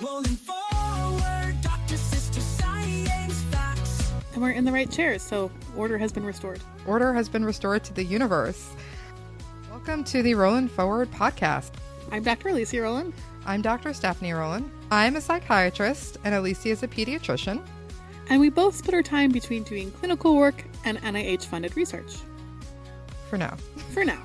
Rolling forward, doctor, sister, science, facts. And we're in the right chairs, so order has been restored. Order has been restored to the universe. Welcome to the Rolling Forward podcast. I'm Dr. Alicia Rolin. I'm Dr. Stephanie Rolin. I'm a psychiatrist, and Alicia is a pediatrician. And we both split our time between doing clinical work and NIH-funded research. For now. For now.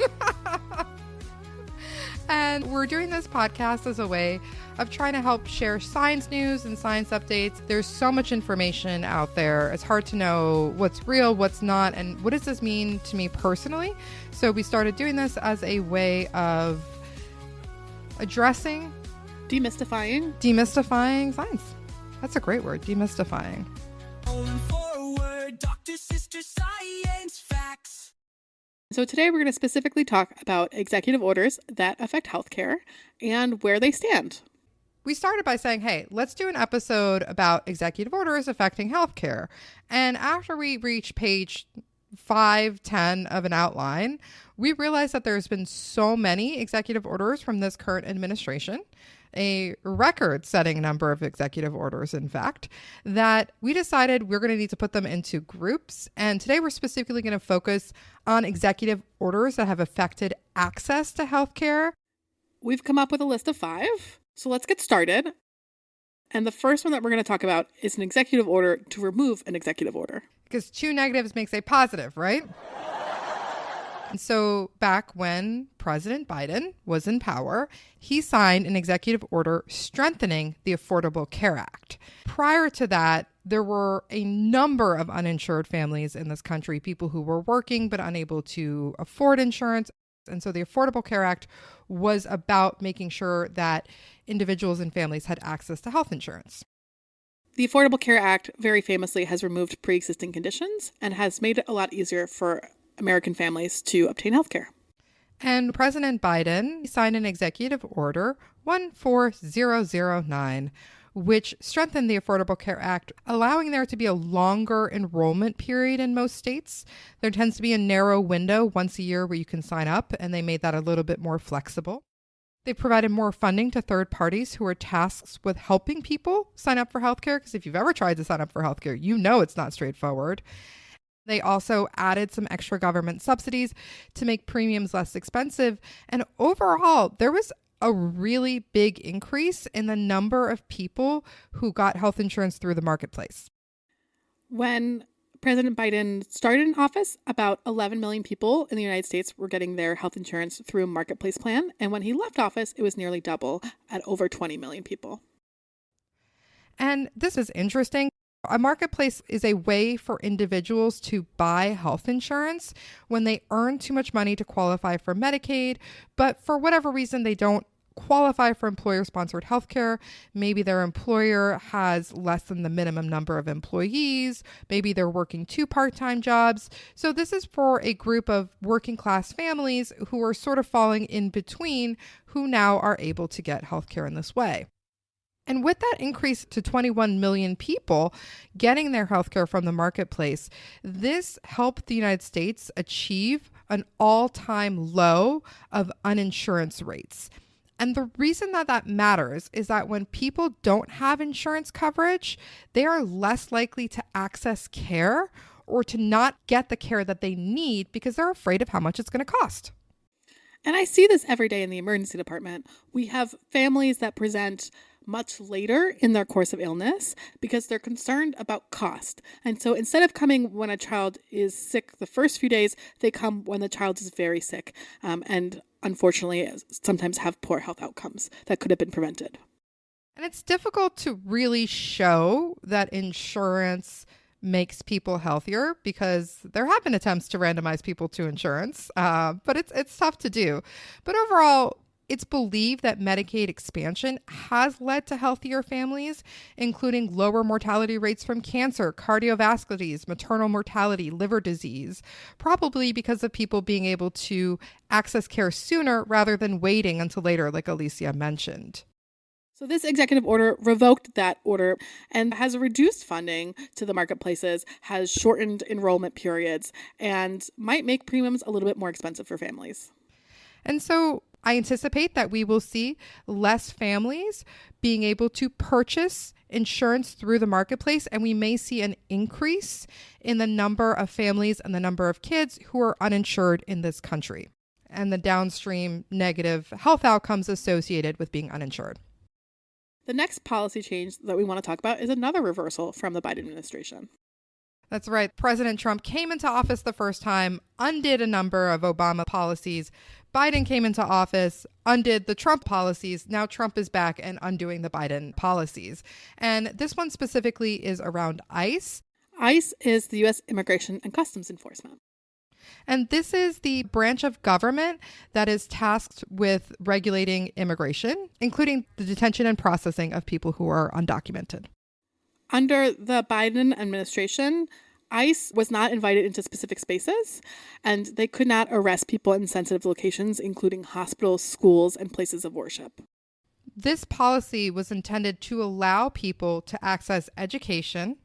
And we're doing this podcast as a way of trying to help share science news and science updates. There's so much information out there. It's hard to know what's real, what's not, and what does this mean to me personally? So we started doing this as a way of addressing, demystifying science. That's a great word, demystifying. Rolling forward, doctor, sister, science, facts. So today we're going to specifically talk about executive orders that affect healthcare and where they stand. We started by saying, hey, let's do an episode about executive orders affecting healthcare. And after we reached page 510 of an outline, we realized that there's been so many executive orders from this current administration, a record-setting number of executive orders, in fact, that we decided we're going to need to put them into groups. And today we're specifically going to focus on executive orders that have affected access to healthcare. We've come up with a list of 5, so let's get started. And the first one that we're going to talk about is an executive order to remove an executive order. Because 2 negatives makes a positive, right? And so back when President Biden was in power, he signed an executive order strengthening the Affordable Care Act. Prior to that, there were a number of uninsured families in this country, people who were working but unable to afford insurance. And so the Affordable Care Act was about making sure that individuals and families had access to health insurance. The Affordable Care Act very famously has removed pre-existing conditions and has made it a lot easier for American families to obtain health care. And President Biden signed an executive order 14009, which strengthened the Affordable Care Act, allowing there to be a longer enrollment period in most states. There tends to be a narrow window once a year where you can sign up, and they made that a little bit more flexible. They provided more funding to third parties who are tasked with helping people sign up for healthcare, because if you've ever tried to sign up for healthcare, you know it's not straightforward. They also added some extra government subsidies to make premiums less expensive. And overall, there was a really big increase in the number of people who got health insurance through the marketplace. When President Biden started in office, about 11 million people in the United States were getting their health insurance through a marketplace plan. And when he left office, it was nearly double at over 20 million people. And this is interesting. A marketplace is a way for individuals to buy health insurance when they earn too much money to qualify for Medicaid, but for whatever reason, they don't qualify for employer-sponsored healthcare. Maybe their employer has less than the minimum number of employees. Maybe they're working 2 part-time jobs. So this is for a group of working-class families who are sort of falling in between, who now are able to get healthcare in this way. And with that increase to 21 million people getting their healthcare from the marketplace, this helped the United States achieve an all-time low of uninsurance rates. And the reason that that matters is that when people don't have insurance coverage, they are less likely to access care or to not get the care that they need because they're afraid of how much it's going to cost. And I see this every day in the emergency department. We have families that present much later in their course of illness because they're concerned about cost. And so instead of coming when a child is sick the first few days, they come when the child is very sick and unfortunately sometimes have poor health outcomes that could have been prevented. And it's difficult to really show that insurance makes people healthier because there have been attempts to randomize people to insurance, but it's tough to do. But overall, it's believed that Medicaid expansion has led to healthier families, including lower mortality rates from cancer, cardiovascular disease, maternal mortality, liver disease, probably because of people being able to access care sooner rather than waiting until later, like Alicia mentioned. So this executive order revoked that order and has reduced funding to the marketplaces, has shortened enrollment periods, and might make premiums a little bit more expensive for families. And so I anticipate that we will see less families being able to purchase insurance through the marketplace, and we may see an increase in the number of families and the number of kids who are uninsured in this country, and the downstream negative health outcomes associated with being uninsured. The next policy change that we want to talk about is another reversal from the Biden administration. That's right. President Trump came into office the first time, undid a number of Obama policies. Biden came into office, undid the Trump policies. Now Trump is back and undoing the Biden policies. And this one specifically is around ICE. ICE is the U.S. Immigration and Customs Enforcement. And this is the branch of government that is tasked with regulating immigration, including the detention and processing of people who are undocumented. Under the Biden administration, ICE was not invited into specific spaces, and they could not arrest people in sensitive locations, including hospitals, schools, and places of worship. This policy was intended to allow people to access education,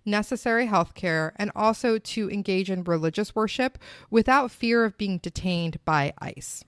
necessary health care, and also to engage in religious worship without fear of being detained by ICE.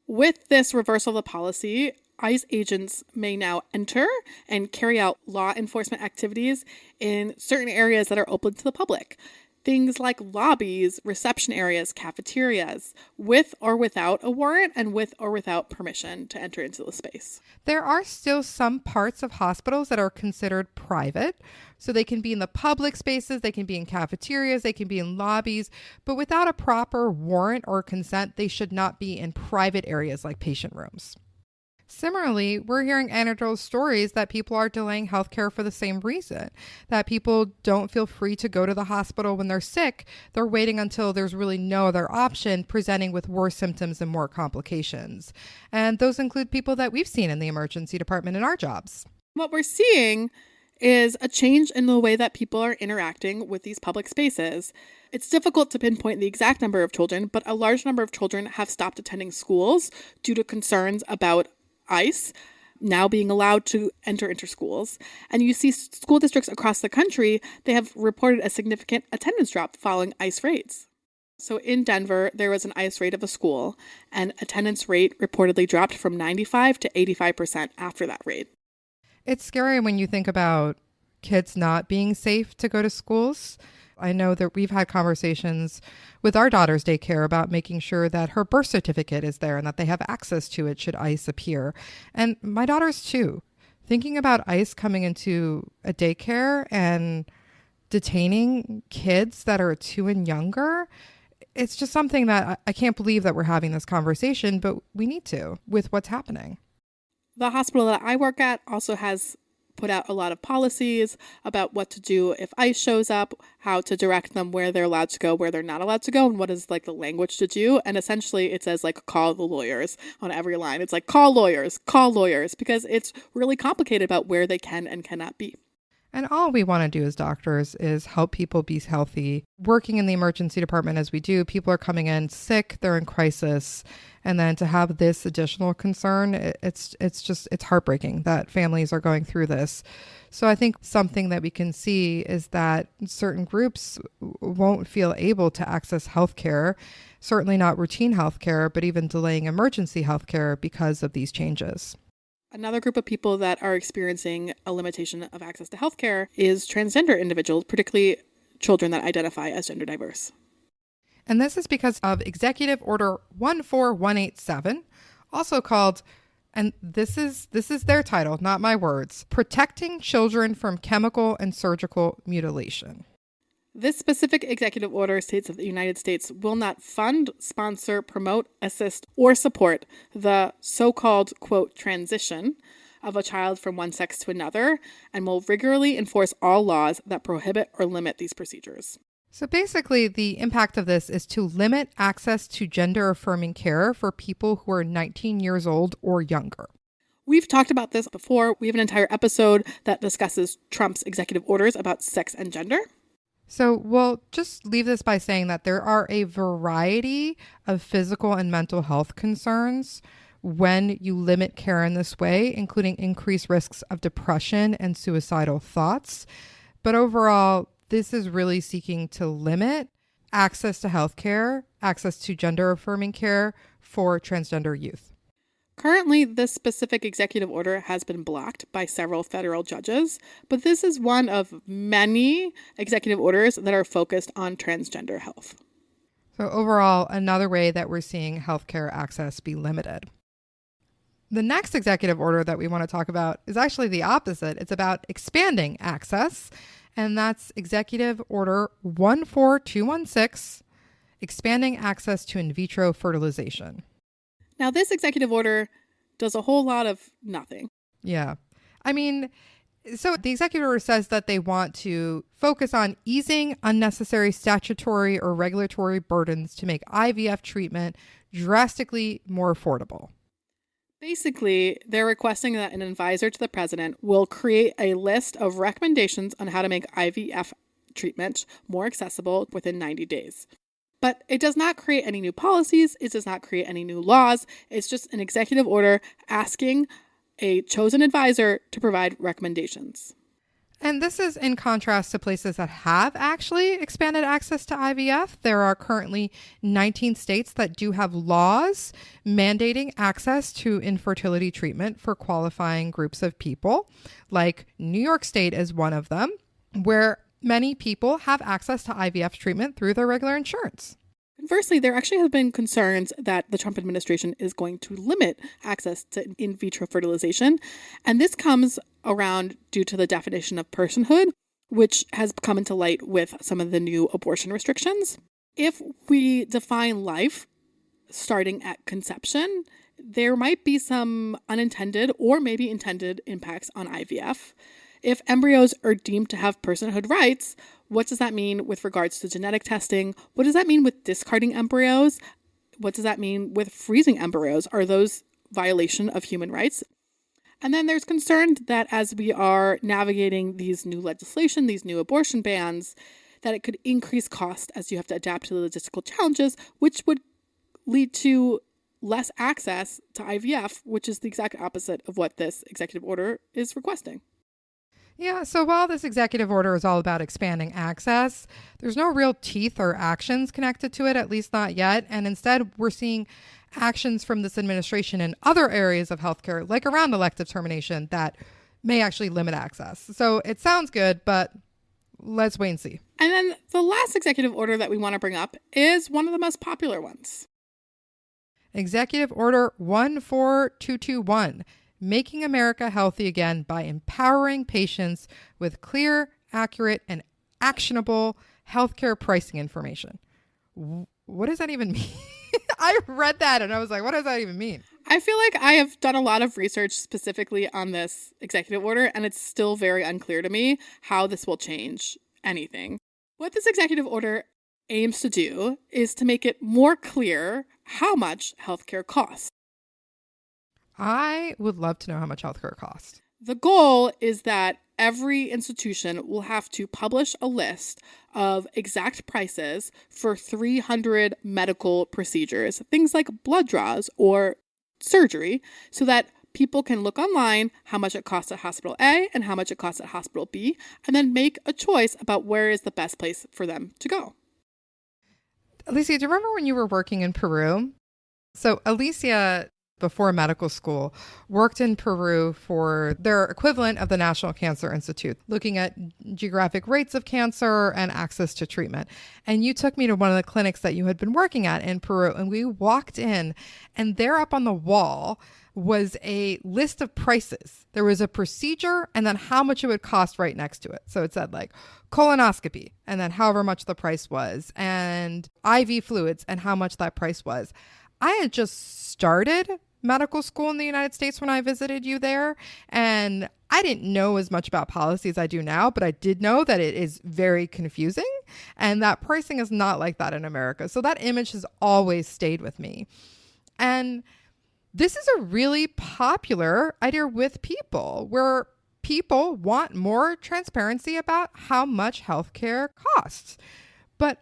With this reversal of the policy, ICE agents may now enter and carry out law enforcement activities in certain areas that are open to the public. Things like lobbies, reception areas, cafeterias, with or without a warrant and with or without permission to enter into the space. There are still some parts of hospitals that are considered private. So they can be in the public spaces, they can be in cafeterias, they can be in lobbies, but without a proper warrant or consent, they should not be in private areas like patient rooms. Similarly, we're hearing anecdotal stories that people are delaying healthcare for the same reason, that people don't feel free to go to the hospital when they're sick. They're waiting until there's really no other option, presenting with worse symptoms and more complications. And those include people that we've seen in the emergency department in our jobs. What we're seeing is a change in the way that people are interacting with these public spaces. It's difficult to pinpoint the exact number of children, but a large number of children have stopped attending schools due to concerns about ICE now being allowed to enter into schools. And you see school districts across the country, they have reported a significant attendance drop following ICE raids. So in Denver, there was an ICE raid of a school, and attendance rate reportedly dropped from 95 to 85% after that raid. It's scary when you think about kids not being safe to go to schools. I know that we've had conversations with our daughter's daycare about making sure that her birth certificate is there and that they have access to it should ICE appear. And my daughter's too. Thinking about ICE coming into a daycare and detaining kids that are 2 and younger, it's just something that I can't believe that we're having this conversation, but we need to with what's happening. The hospital that I work at also has put out a lot of policies about what to do if ICE shows up, how to direct them where they're allowed to go, where they're not allowed to go, and what is like the language to do. And essentially it says like call the lawyers on every line. It's like call lawyers, because it's really complicated about where they can and cannot be. And all we want to do as doctors is help people be healthy. Working in the emergency department as we do, people are coming in sick, they're in crisis. And then to have this additional concern, it's heartbreaking that families are going through this. So I think something that we can see is that certain groups won't feel able to access healthcare, certainly not routine healthcare, but even delaying emergency healthcare because of these changes. Another group of people that are experiencing a limitation of access to healthcare is transgender individuals, particularly children that identify as gender diverse. And this is because of Executive Order 14187, also called, and this is their title, not my words, Protecting Children from Chemical and Surgical Mutilation. This specific executive order states that the United States will not fund, sponsor, promote, assist, or support the so-called, quote, transition of a child from one sex to another, and will rigorously enforce all laws that prohibit or limit these procedures. So basically, the impact of this is to limit access to gender-affirming care for people who are 19 years old or younger. We've talked about this before. We have an entire episode that discusses Trump's executive orders about sex and gender. So we'll just leave this by saying that there are a variety of physical and mental health concerns when you limit care in this way, including increased risks of depression and suicidal thoughts. But overall, this is really seeking to limit access to healthcare, access to gender-affirming care for transgender youth. Currently, this specific executive order has been blocked by several federal judges, but this is one of many executive orders that are focused on transgender health. So overall, another way that we're seeing healthcare access be limited. The next executive order that we want to talk about is actually the opposite. It's about expanding access, and that's Executive Order 14216, expanding access to in vitro fertilization. Now, this executive order does a whole lot of nothing. Yeah. I mean, so the executive order says that they want to focus on easing unnecessary statutory or regulatory burdens to make IVF treatment drastically more affordable. Basically, they're requesting that an advisor to the president will create a list of recommendations on how to make IVF treatment more accessible within 90 days. But it does not create any new policies. It does not create any new laws. It's just an executive order asking a chosen advisor to provide recommendations. And this is in contrast to places that have actually expanded access to IVF. There are currently 19 states that do have laws mandating access to infertility treatment for qualifying groups of people, like New York State is one of them, where many people have access to IVF treatment through their regular insurance. Conversely, there actually have been concerns that the Trump administration is going to limit access to in vitro fertilization. And this comes around due to the definition of personhood, which has come into light with some of the new abortion restrictions. If we define life starting at conception, there might be some unintended or maybe intended impacts on IVF. If embryos are deemed to have personhood rights, what does that mean with regards to genetic testing? What does that mean with discarding embryos? What does that mean with freezing embryos? Are those violation of human rights? And then there's concern that as we are navigating these new legislation, these new abortion bans, that it could increase cost as you have to adapt to the logistical challenges, which would lead to less access to IVF, which is the exact opposite of what this executive order is requesting. Yeah, so while this executive order is all about expanding access, there's no real teeth or actions connected to it, at least not yet. And instead, we're seeing actions from this administration in other areas of healthcare, like around elective termination, that may actually limit access. So it sounds good, but let's wait and see. And then the last executive order that we want to bring up is one of the most popular ones. Executive Order 14221. Making America Healthy Again by empowering patients with clear, accurate, and actionable healthcare pricing information. What does that even mean? I read that and I was like, what does that even mean? I feel like I have done a lot of research specifically on this executive order, and it's still very unclear to me how this will change anything. What this executive order aims to do is to make it more clear how much healthcare costs. I would love to know how much healthcare costs. The goal is that every institution will have to publish a list of exact prices for 300 medical procedures, things like blood draws or surgery, so that people can look online how much it costs at hospital A and how much it costs at hospital B, and then make a choice about where is the best place for them to go. Alicia, do you remember when you were working in Peru? So Alicia, before medical school, worked in Peru for their equivalent of the National Cancer Institute, looking at geographic rates of cancer and access to treatment. And you took me to one of the clinics that you had been working at in Peru, and we walked in, and there up on the wall was a list of prices. There was a procedure and then how much it would cost right next to it. So it said like colonoscopy and then however much the price was, and IV fluids and how much that price was. I had just started medical school in the United States when I visited you there, and I didn't know as much about policy as I do now, but I did know that it is very confusing and that pricing is not like that in America. So that image has always stayed with me. And this is a really popular idea with people, where people want more transparency about how much healthcare costs. But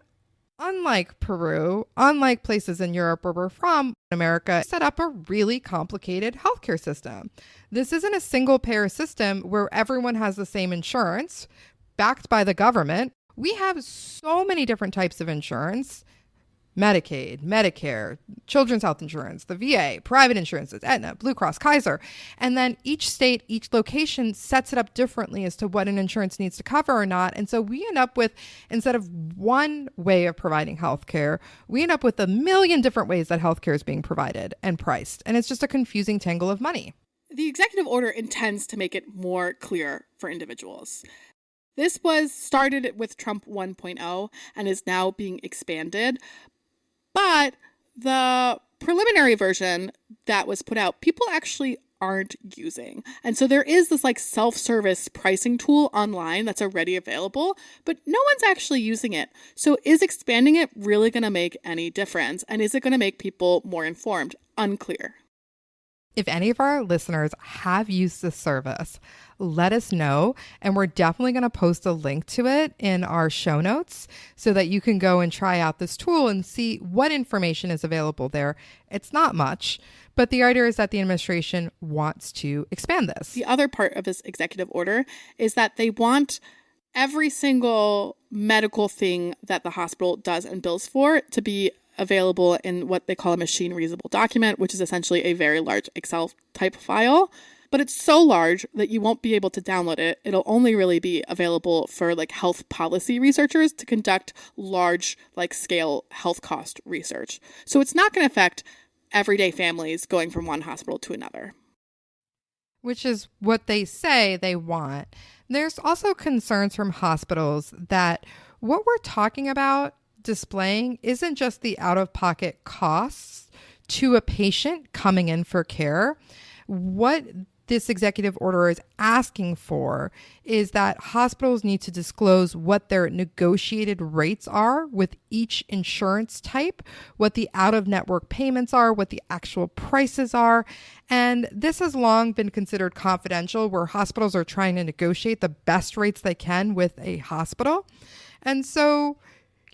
unlike Peru, unlike places in Europe where we're from, America set up a really complicated healthcare system. This isn't a single payer system where everyone has the same insurance backed by the government. We have so many different types of insurance, Medicaid, Medicare, children's health insurance, the VA, private insurances, Aetna, Blue Cross, Kaiser. And then each state, each location sets it up differently as to what an insurance needs to cover or not. And so we end up with, instead of one way of providing healthcare, we end up with a million different ways that healthcare is being provided and priced. And it's just a confusing tangle of money. The executive order intends to make it more clear for individuals. This was started with Trump 1.0 and is now being expanded. But the preliminary version that was put out, people actually aren't using. And so there is this like self-service pricing tool online that's already available, but no one's actually using it. So is expanding it really going to make any difference? And is it going to make people more informed? Unclear. If any of our listeners have used this service, let us know. And we're definitely going to post a link to it in our show notes so that you can go and try out this tool and see what information is available there. It's not much, but the idea is that the administration wants to expand this. The other part of this executive order is that they want every single medical thing that the hospital does and bills for to be available in what they call a machine readable document, which is essentially a very large Excel type file. But it's so large that you won't be able to download it. It'll only really be available for like health policy researchers to conduct large like scale health cost research. So it's not going to affect everyday families going from one hospital to another. Which is what they say they want. There's also concerns from hospitals that what we're talking about displaying isn't just the out-of-pocket costs to a patient coming in for care. What this executive order is asking for is that hospitals need to disclose what their negotiated rates are with each insurance type, what the out-of-network payments are, what the actual prices are. And this has long been considered confidential, where hospitals are trying to negotiate the best rates they can with a hospital. And so,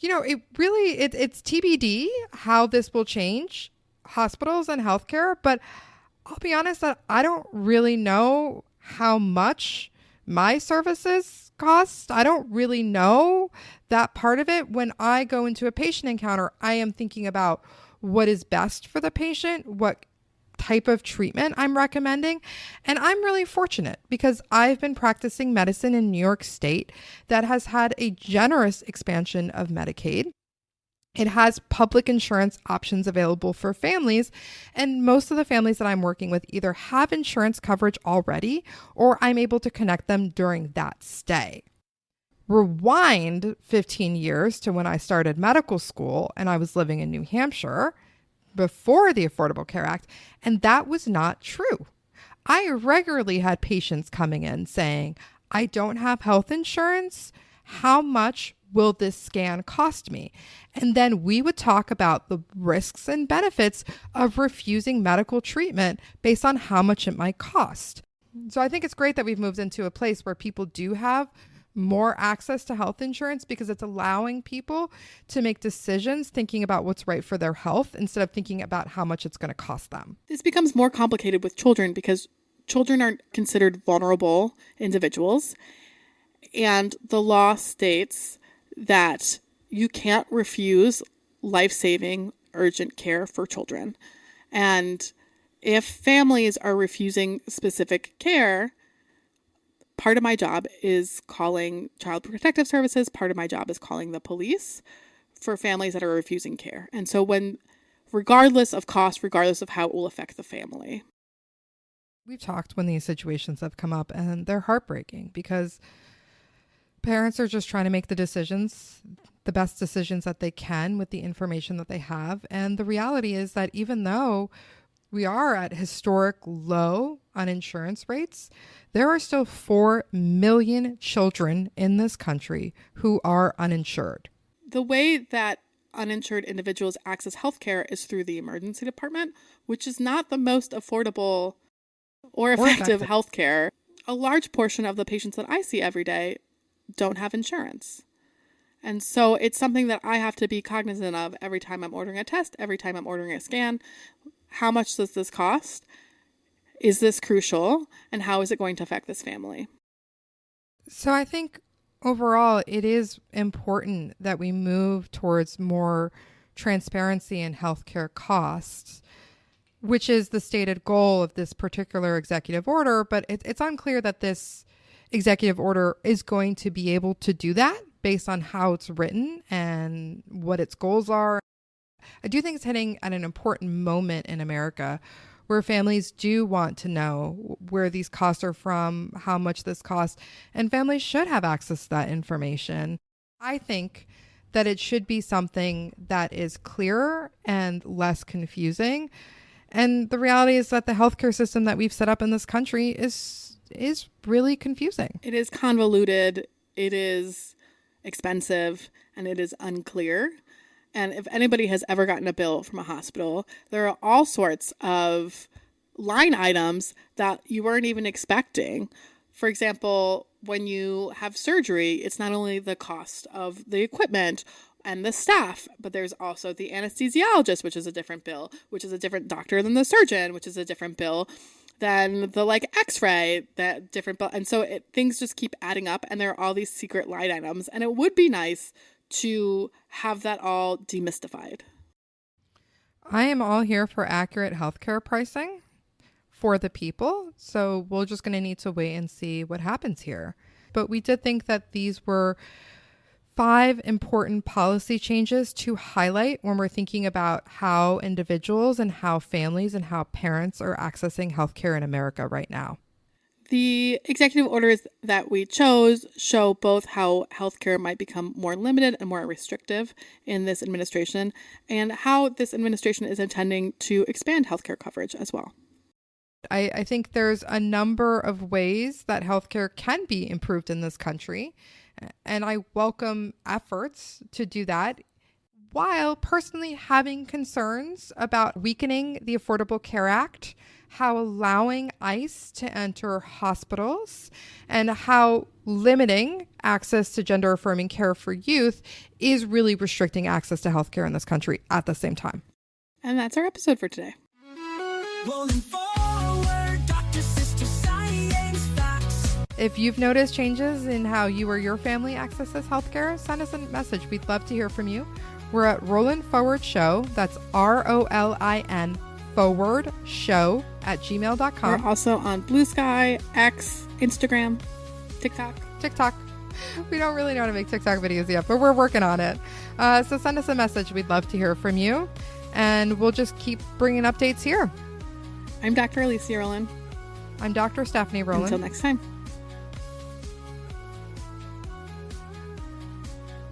it's TBD how this will change hospitals and healthcare, but I'll be honest that I don't really know how much my services cost. I don't really know that part of it. When I go into a patient encounter, I am thinking about what is best for the patient, what type of treatment I'm recommending. And I'm really fortunate because I've been practicing medicine in New York State that has had a generous expansion of Medicaid. It has public insurance options available for families, and most of the families that I'm working with either have insurance coverage already or I'm able to connect them during that stay. Rewind 15 years to when I started medical school and I was living in New Hampshire before the Affordable Care Act, and that was not true. I regularly had patients coming in saying, I don't have health insurance. How much will this scan cost me? And then we would talk about the risks and benefits of refusing medical treatment based on how much it might cost. So I think it's great that we've moved into a place where people do have more access to health insurance because it's allowing people to make decisions thinking about what's right for their health instead of thinking about how much it's going to cost them. This becomes more complicated with children because children are considered vulnerable individuals. And the law states that you can't refuse life-saving urgent care for children. And if families are refusing specific care, part of my job is calling Child Protective Services. Part of my job is calling the police for families that are refusing care. And so regardless of cost, regardless of how it will affect the family. We've talked when these situations have come up and they're heartbreaking because parents are just trying to make the best decisions that they can with the information that they have. And the reality is that even though we are at historic low uninsurance rates, there are still 4 million children in this country who are uninsured. The way that uninsured individuals access healthcare is through the emergency department, which is not the most affordable or effective healthcare. A large portion of the patients that I see every day don't have insurance. And so it's something that I have to be cognizant of every time I'm ordering a test, every time I'm ordering a scan. How much does this cost? Is this crucial? And how is it going to affect this family? So I think overall, it is important that we move towards more transparency in healthcare costs, which is the stated goal of this particular executive order. But it's unclear that this executive order is going to be able to do that based on how it's written and what its goals are. I do think it's hitting at an important moment in America where families do want to know where these costs are from, how much this costs, and families should have access to that information. I think that it should be something that is clearer and less confusing. And the reality is that the healthcare system that we've set up in this country is really confusing. It is convoluted, it is expensive, and it is unclear. And if anybody has ever gotten a bill from a hospital, there are all sorts of line items that you weren't even expecting. For example, when you have surgery, it's not only the cost of the equipment and the staff, but there's also the anesthesiologist, which is a different bill, which is a different doctor than the surgeon, which is a different bill than the x-ray, that different bill. And so things just keep adding up, and there are all these secret line items. And it would be nice to have that all demystified. I am all here for accurate healthcare pricing for the people. So we're just going to need to wait and see what happens here. But we did think that these were 5 important policy changes to highlight when we're thinking about how individuals and how families and how parents are accessing healthcare in America right now. The executive orders that we chose show both how healthcare might become more limited and more restrictive in this administration, and how this administration is intending to expand healthcare coverage as well. I think there's a number of ways that healthcare can be improved in this country, and I welcome efforts to do that, while personally having concerns about weakening the Affordable Care Act, how allowing ICE to enter hospitals, and how limiting access to gender-affirming care for youth is really restricting access to healthcare in this country at the same time. And that's our episode for today. Rolling forward, Dr. Sister Science Facts. If you've noticed changes in how you or your family accesses healthcare, send us a message. We'd love to hear from you. We're at Rolin Forward Show. That's ROLIN Forward Show at gmail.com. We're also on Blue Sky, X, Instagram, TikTok. We don't really know how to make TikTok videos yet, but we're working on it. So send us a message. We'd love to hear from you. And we'll just keep bringing updates here. I'm Dr. Alicia Rolin. I'm Dr. Stephanie Rolin. Until next time.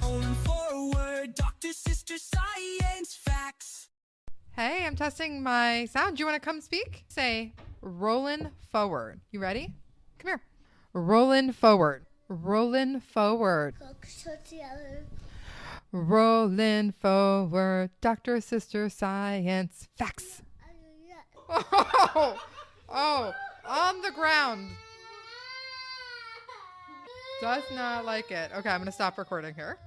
Rolling forward, Dr. Sister Science Facts. Hey, I'm testing my sound. Do you want to come speak? Say, rollin' forward. You ready? Come here. Rollin' forward. Rollin' forward. Rollin' forward. Dr. Sister Science Facts. Oh, on the ground. Does not like it. Okay, I'm going to stop recording here.